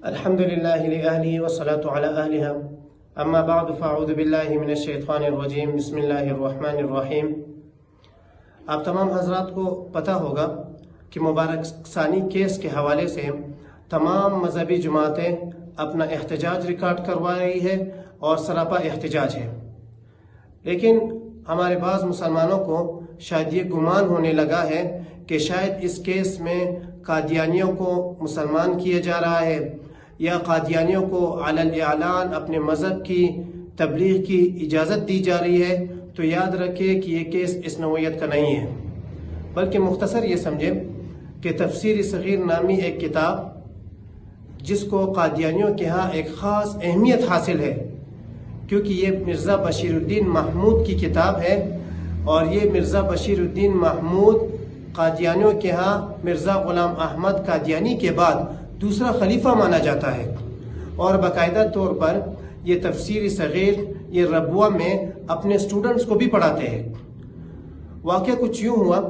الحمد لله لأهله والصلاة على أهلها أما بعد فأعوذ بالله من الشیطان الرجیم بسم اللہ الرحمن الرحیم۔ آپ تمام حضرات کو پتہ ہوگا کہ مبارک ثانی کیس کے حوالے سے تمام مذہبی جماعتیں اپنا احتجاج ریکارڈ کروا رہی ہے اور سراپا احتجاج ہے، لیکن ہمارے بعض مسلمانوں کو شاید یہ گمان ہونے لگا ہے کہ شاید اس کیس میں قادیانیوں کو مسلمان کیا جا رہا ہے یا قادیانیوں کو علی الاعلان اپنے مذہب کی تبلیغ کی اجازت دی جا رہی ہے۔ تو یاد رکھے کہ یہ کیس اس نوعیت کا نہیں ہے، بلکہ مختصر یہ سمجھے کہ تفسیر صغیر نامی ایک کتاب جس کو قادیانیوں کے ہاں ایک خاص اہمیت حاصل ہے، کیونکہ یہ مرزا بشیر الدین محمود کی کتاب ہے، اور یہ مرزا بشیر الدین محمود قادیانیوں کے ہاں مرزا غلام احمد قادیانی کے بعد دوسرا خلیفہ مانا جاتا ہے، اور باقاعدہ طور پر یہ تفسیر صغیر یہ ربوہ میں اپنے سٹوڈنٹس کو بھی پڑھاتے ہیں۔ واقعہ کچھ یوں ہوا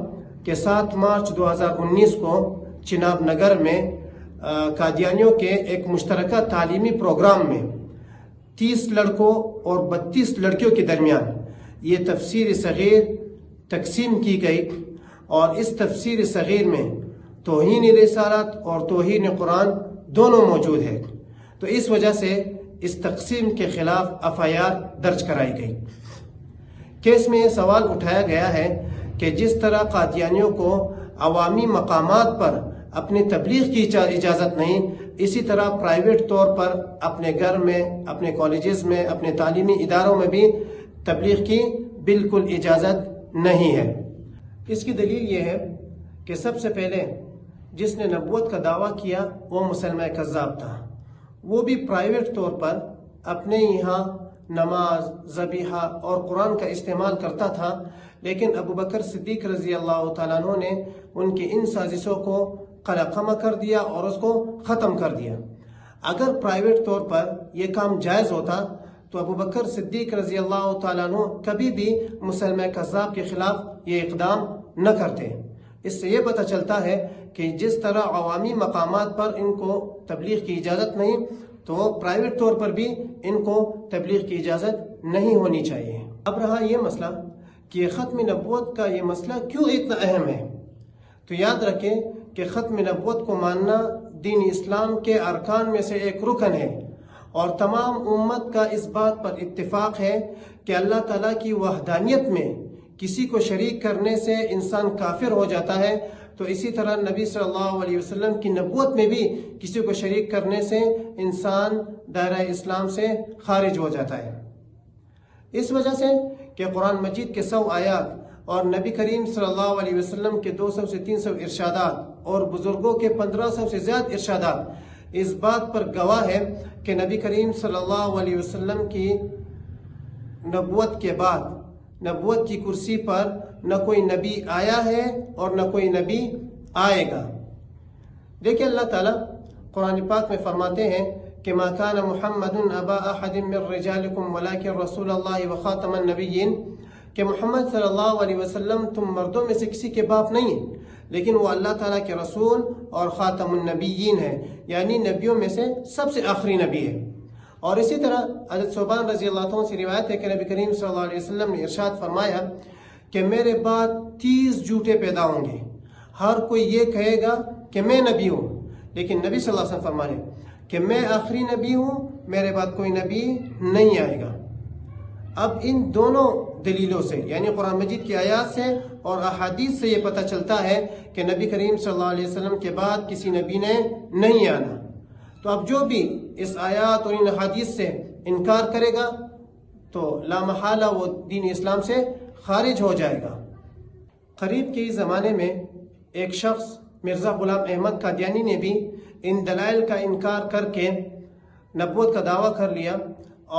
کہ 7 مارچ 2019 کو چناب نگر میں قادیانیوں کے ایک مشترکہ تعلیمی پروگرام میں 30 لڑکوں اور 32 لڑکیوں کے درمیان یہ تفسیر صغیر تقسیم کی گئی، اور اس تفسیر صغیر میں توہین رسالت اور توہین قرآن دونوں موجود ہے۔ تو اس وجہ سے اس تقسیم کے خلاف FIR درج کرائی گئی۔ کیس میں یہ سوال اٹھایا گیا ہے کہ جس طرح قادیانیوں کو عوامی مقامات پر اپنی تبلیغ کی اجازت نہیں، اسی طرح پرائیویٹ طور پر اپنے گھر میں، اپنے کالجز میں، اپنے تعلیمی اداروں میں بھی تبلیغ کی بالکل اجازت نہیں ہے۔ اس کی دلیل یہ ہے کہ سب سے پہلے جس نے نبوت کا دعویٰ کیا وہ مسلمہ کذاب تھا، وہ بھی پرائیویٹ طور پر اپنے یہاں نماز، ذبیحہ اور قرآن کا استعمال کرتا تھا، لیکن ابو بکر صدیق رضی اللہ تعالیٰ عنہ نے ان کی ان سازشوں کو قلقمہ کر دیا اور اس کو ختم کر دیا۔ اگر پرائیویٹ طور پر یہ کام جائز ہوتا تو ابو بکر صدیق رضی اللہ تعالیٰ عنہ کبھی بھی مسلمہ کذاب کے خلاف یہ اقدام نہ کرتے۔ اس سے یہ پتہ چلتا ہے کہ جس طرح عوامی مقامات پر ان کو تبلیغ کی اجازت نہیں، تو پرائیویٹ طور پر بھی ان کو تبلیغ کی اجازت نہیں ہونی چاہیے۔ اب رہا یہ مسئلہ کہ ختم نبوت کا یہ مسئلہ کیوں اتنا اہم ہے، تو یاد رکھیں کہ ختم نبوت کو ماننا دین اسلام کے ارکان میں سے ایک رکن ہے، اور تمام امت کا اس بات پر اتفاق ہے کہ اللہ تعالیٰ کی وحدانیت میں کسی کو شریک کرنے سے انسان کافر ہو جاتا ہے، تو اسی طرح نبی صلی اللہ علیہ وسلم کی نبوت میں بھی کسی کو شریک کرنے سے انسان دائرہ اسلام سے خارج ہو جاتا ہے۔ اس وجہ سے کہ قرآن مجید کے 100 آیات اور نبی کریم صلی اللہ علیہ وسلم کے 200 سے 300 ارشادات اور بزرگوں کے 1500 سے زیادہ ارشادات اس بات پر گواہ ہے کہ نبی کریم صلی اللہ علیہ وسلم کی نبوت کے بعد نبوت کی کرسی پر نہ کوئی نبی آیا ہے اور نہ کوئی نبی آئے گا۔ دیکھیں اللہ تعالیٰ قرآن پاک میں فرماتے ہیں کہ ما کان محمد ابا احد من رجالکم ولکن رسول اللہ وخاتم النبیین، کہ محمد صلی اللہ علیہ وسلم تم مردوں میں سے کسی کے باپ نہیں ہیں، لیکن وہ اللہ تعالیٰ کے رسول اور خاتم النبیین ہے، یعنی نبیوں میں سے سب سے آخری نبی ہے۔ اور اسی طرح حضرت ثوبان رضی اللہ عنہ سے روایت ہے کہ نبی کریم صلی اللہ علیہ وسلم نے ارشاد فرمایا کہ میرے بعد 30 جھوٹے پیدا ہوں گے، ہر کوئی یہ کہے گا کہ میں نبی ہوں، لیکن نبی صلی اللہ علیہ وسلم فرمانے کہ میں آخری نبی ہوں، میرے بعد کوئی نبی نہیں آئے گا۔ اب ان دونوں دلیلوں سے، یعنی قرآن مجید کی آیات سے اور احادیث سے یہ پتہ چلتا ہے کہ نبی کریم صلی اللہ علیہ وسلم کے بعد کسی نبی نے نہیں آنا۔ تو اب جو بھی اس آیات اور ان حدیث سے انکار کرے گا تو لا محالہ وہ دین اسلام سے خارج ہو جائے گا۔ قریب کے زمانے میں ایک شخص مرزا غلام احمد قادیانی نے بھی ان دلائل کا انکار کر کے نبوت کا دعویٰ کر لیا،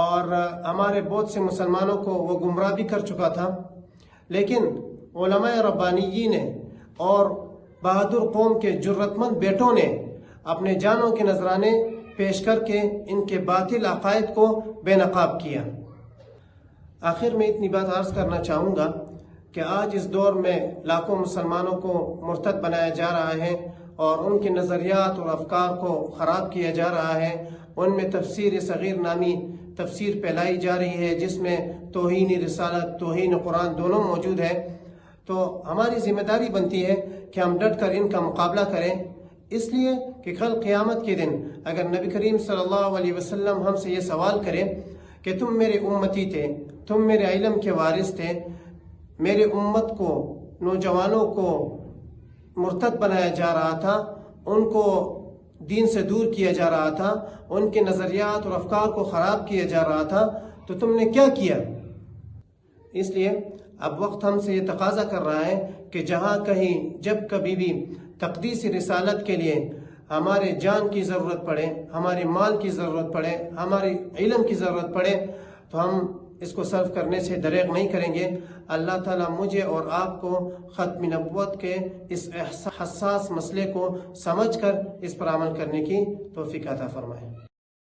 اور ہمارے بہت سے مسلمانوں کو وہ گمراہ بھی کر چکا تھا، لیکن علماء ربانیین نے اور بہادر قوم کے جرت مند بیٹوں نے اپنے جانوں کے نذرانے پیش کر کے ان کے باطل عقائد کو بے نقاب کیا۔ آخر میں اتنی بات عرض کرنا چاہوں گا کہ آج اس دور میں لاکھوں مسلمانوں کو مرتد بنایا جا رہا ہے، اور ان کے نظریات اور افکار کو خراب کیا جا رہا ہے۔ ان میں تفسیر صغیر نامی تفسیر پھیلائی جا رہی ہے جس میں توہین رسالت، توہین قرآن دونوں موجود ہے۔ تو ہماری ذمہ داری بنتی ہے کہ ہم ڈٹ کر ان کا مقابلہ کریں، اس لیے کہ کل قیامت کے دن اگر نبی کریم صلی اللہ علیہ وسلم ہم سے یہ سوال کرے کہ تم میرے امتی تھے، تم میرے علم کے وارث تھے، میرے امت کو، نوجوانوں کو مرتد بنایا جا رہا تھا، ان کو دین سے دور کیا جا رہا تھا، ان کے نظریات اور افکار کو خراب کیا جا رہا تھا، تو تم نے کیا کیا؟ اس لیے اب وقت ہم سے یہ تقاضا کر رہا ہے کہ جہاں کہیں جب کبھی بھی تقدیس رسالت کے لیے ہمارے جان کی ضرورت پڑے، ہمارے مال کی ضرورت پڑے، ہماری علم کی ضرورت پڑے، تو ہم اس کو صرف کرنے سے دریغ نہیں کریں گے۔ اللہ تعالیٰ مجھے اور آپ کو ختم نبوت کے اس حساس مسئلے کو سمجھ کر اس پر عمل کرنے کی توفیق عطا فرمائے۔